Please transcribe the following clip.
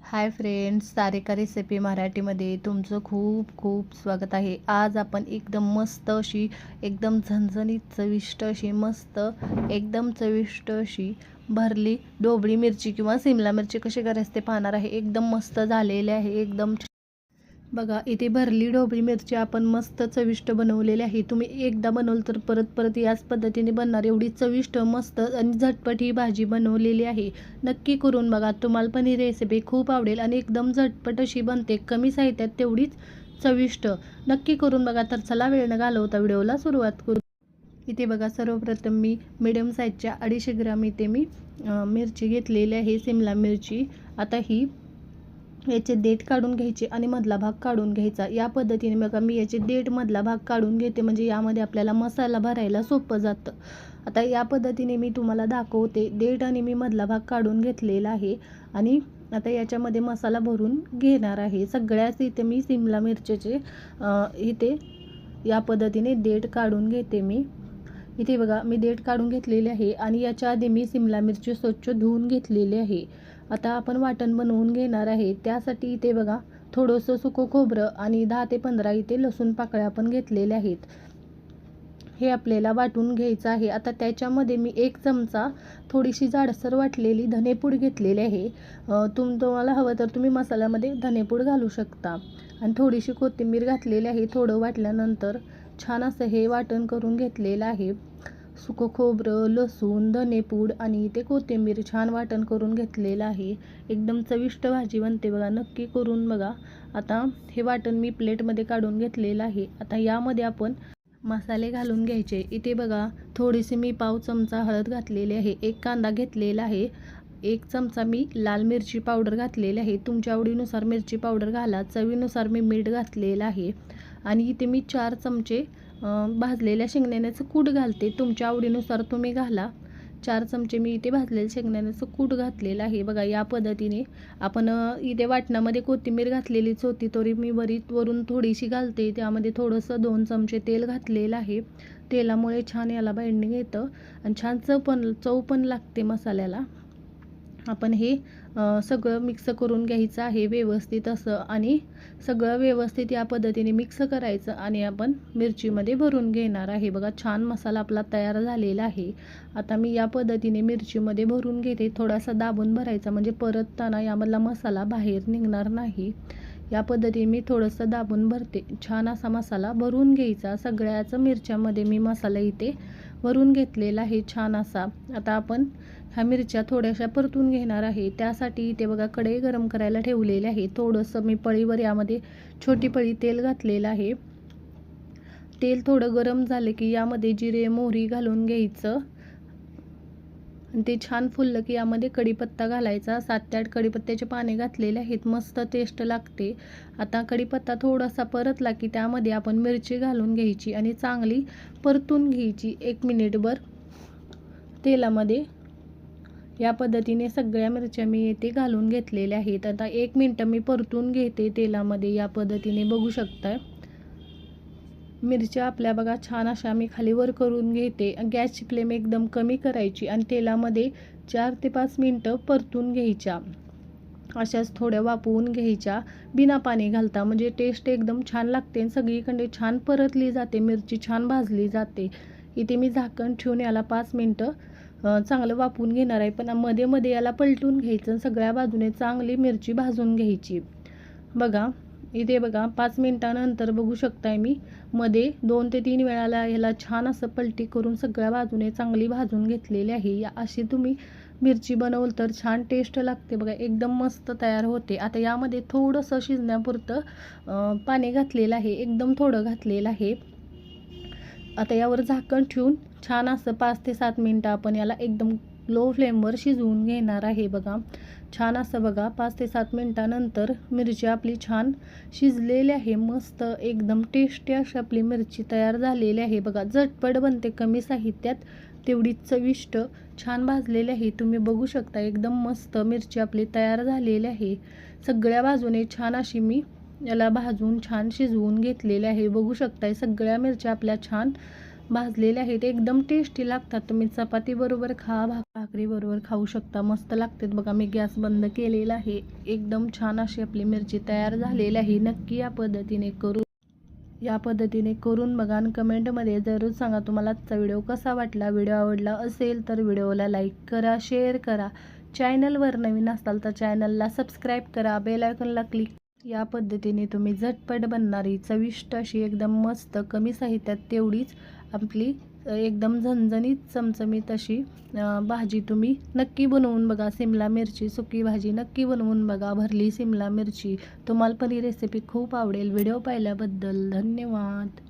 Hi friends, Sarika recipe मराठीमध्ये तुमचं खूप खूप स्वागत आहे. आज आपण एकदम मस्त अशी एकदम झणझणीत चविष्ट अशी मस्त एकदम चविष्ट अशी भरली ढोबळी मिरची किंवा सिमला मिरची कशी करायची ते पाहणार आहे. एकदम मस्त झालेले आहे. एकदम बघा, इथे भरली ढोबळी मिरची आपण मस्त चविष्ट बनवलेली आहे. तुम्ही एकदा बनवलं तर परत परत याच पद्धतीने बनणार एवढी चविष्ट मस्त आणि झटपट ही भाजी बनवलेली आहे. नक्की करून बघा, तुम्हाला पण ही रेसिपी खूप आवडेल आणि एकदम झटपट अशी बनते. कमी साहित्यात तेवढीच चविष्ट. नक्की करून बघा. तर चला वेळ न घालवता व्हिडिओला सुरुवात करू. इथे बघा, सर्वप्रथम मी मिडियम साईजच्या 250 ग्राम इथे मी मिरची घेतलेली आहे, सिमला मिरची. आता ही याचे देठ काढून घ्यायचे आणि मधला भाग काढून घ्यायचा. या पद्धतीने बघा, मी याचे देठ मधला भाग काढून घेते म्हणजे यामध्ये आपल्याला मसाला भरायला सोपं जातं. आता या पद्धतीने मी तुम्हाला दाखवते. देठ आणि मी मधला भाग काढून घेतलेला आहे आणि आता याच्यामध्ये मसाला भरून घेणार आहे. सगळ्याच इथे मी सिमला मिरचीचे इथे या पद्धतीने देठ काढून घेते मी. इथे बघा, मी देठ काढून घेतलेले आहे आणि याच्या आधी मी सिमला मिरची स्वच्छ धुवून घेतलेली आहे. आता आपण वाटण बनवून घेणार आहे. त्यासाठी इथे बघा, थोडंसं सुकं खोबरं आणि 10 ते 15 इथे लसूण पाकळ्या आपण घेतलेल्या आहेत. हे आपल्याला वाटून घ्यायचं आहे. आता त्याच्यामध्ये मी 1 चमचा थोडीशी जाडसर वाटलेली धनेपूड घेतलेली आहे. तुम्हाला हवं तर तुम्ही मसाल्यामध्ये धनेपूड घालू शकता आणि थोडीशी कोथिंबीर घातलेली आहे. थोडं वाटल्यानंतर छान असं हे वाटण करून घेतलेलं आहे. सुकं खोबरं, लसूण, धनेपूड आणि ते कोथिंबीर छान वाटण करून घेतलेलं आहे. एकदम चविष्ट भाजी बनते बघा. नक्की करून बघा. आता हे वाटण मी प्लेटमध्ये काढून घेतलेलं आहे. आता यामध्ये आपण मसाले घालून घ्यायचे. इथे बघा, थोडीशी मी पाव चमचा हळद घातलेली आहे. 1 कांदा घेतलेला आहे. 1 चमचा मी लाल मिरची पावडर घातलेली आहे. तुमच्या आवडीनुसार मिरची पावडर घाला. चवीनुसार मी मीठ घातलेलं आहे आणि इथे मी 4 चमचे भाजलेल्या शेंगदाण्याचं कूट घालते. तुमच्या आवडीनुसार तुम्ही घाला. 4 चमचे मी इथे भाजलेल्या शेंगदाण्याचं कूट घातलेलं आहे. बघा, या पद्धतीने आपण इथे वाटणामध्ये कोथिंबीर घातलेलीच होती, तरी मी वरून थोडीशी घालते. त्यामध्ये थोडंसं 2 चमचे तेल घातलेलं आहे. तेलामुळे छान याला बाइंडिंग येतं आणि छान चव पण लागते मसाल्याला. आपण हे सगळं मिक्स करून घ्यायचं आहे व्यवस्थित असं आणि सगळं व्यवस्थित या पद्धतीने मिक्स करायचं आणि आपण मिरचीमध्ये भरून घेणार आहे. बघा, छान मसाला आपला तयार झालेला आहे. आता मी या पद्धतीने मिरचीमध्ये भरून घेते. थोडासा दाबून भरायचा म्हणजे परतताना यामधला मसाला बाहेर निघणार नाही. या पद्धतीने मी थोडंसं दाबून भरते. छान असा मसाला भरून घ्यायचा. सगळ्याच मिरच्यामध्ये मी मसाला इथे भरून घेतलेला आहे छान असा. आता आपण ह्या मिरच्या थोड्याशा परतून घेणार आहे. त्यासाठी इथे बघा, कढई गरम करायला ठेवलेली आहे. थोडंसं मी पळीवर यामध्ये छोटी पळी तेल घातलेलं आहे. तेल थोडं गरम झालं की यामध्ये जिरे मोहरी घालून घ्यायचं आणि ते छान फुललं की यामध्ये कढीपत्ता घालायचा. 7 ते 8 कढीपत्त्याचे पाने घातलेले आहेत. मस्त टेस्ट लागते. आता कढीपत्ता थोडासा परतला की त्यामध्ये आपण मिरची घालून घ्यायची आणि चांगली परतून घ्यायची 1 मिनिटभर तेलामध्ये. या पद्धतीने सगळ्या मिरच्या मी येथे घालून घेतलेल्या आहेत. आता 1 मिनिट मी परतून घेते तेलामध्ये. या पद्धतीने बघू शकताय. मिरच्या आपल्या बघा छान अशा मी खाली वर करून घेते. गॅसची फ्लेम एकदम कमी करायची आणि तेलामध्ये 4 ते 5 मिनिटं परतून घ्यायच्या. अशाच थोड्या वाफवून घ्यायच्या बिना पाणी घालता, म्हणजे टेस्ट एकदम छान लागते आणि सगळीकडे छान परतली जाते. मिरची छान भाजली जाते. इथे मी झाकण ठेवून याला 5 मिनिटं चांगलं वाफवून घेणार आहे. पण मध्ये मध्ये याला पलटून घ्यायचं. सगळ्या बाजूने चांगली मिरची भाजून घ्यायची. बघा, इथे बघा 5 मिनिटानंतर बघू शकताय मी मध्ये 2 ते 3 वेळाला याला छान असं पलटी करून सगळ्या बाजूने चांगली भाजून घेतलेली आहे. या अशी तुम्ही मिरची बनवलं तर छान टेस्ट लागते बघा. एकदम मस्त तयार होते. आता यामध्ये थोडंसं शिजण्यापुरतं पाणी घातलेलं आहे. एकदम थोडं घातलेलं आहे. आता यावर झाकण ठेवून छान असं 5 ते 7 मिनिटं आपण याला एकदम लो फ्लेमवर शिजवून घेणार आहे. बघा, छान असं बघा 5 ते 7 मिनिटानंतर मिरची आपली छान शिजलेली आहे. मस्त एकदम टेस्टी अशी आपली मिरची तयार झालेली आहे. बघा, झटपट बनते, कमी साहित्यात तेवढी चविष्ट, छान भाजलेली आहे. तुम्ही बघू शकता एकदम मस्त मिरची आपली तयार झालेली आहे. सगळ्या बाजूने छान अशी मी याला भाजून छान शिजवून घेतलेले आहे. बघू शकताय सगळ्या मिरच्या आपल्या छान भाजलेले आहेत. एकदम टेस्टी लागतात. तुम्ही चपाती बरोबर खा, भाकरी बरोबर खाऊ शकता. मस्त लागतात बघा. मी गॅस बंद केलेला आहे. एकदम छान अशी आपली मिरची तयार झालेली आहे. नक्की या पद्धतीने करून बघा आणि कमेंटमध्ये जरूर सांगा तुम्हाला आजचा व्हिडिओ कसा वाटला. व्हिडिओ आवडला असेल तर व्हिडिओला लाईक करा, शेअर करा. चॅनलवर नवीन असाल तर चॅनलला सबस्क्राईब करा, बेल आयकॉनला क्लिक. या पद्धतीने तुम्ही झटपट बनणारी चविष्ट अशी एकदम मस्त कमी साहित्यात तेवढीच आपली एकदम झणझणीत चमचमीत अशी भाजी तुम्ही नक्की बनवून बघा. सिमला मिरची सुकी भाजी नक्की बनवून बघा. भरली सिमला मिरची. तुम्हाला पण ही रेसिपी खूप आवडेल. व्हिडिओ पाहिल्याबद्दल धन्यवाद.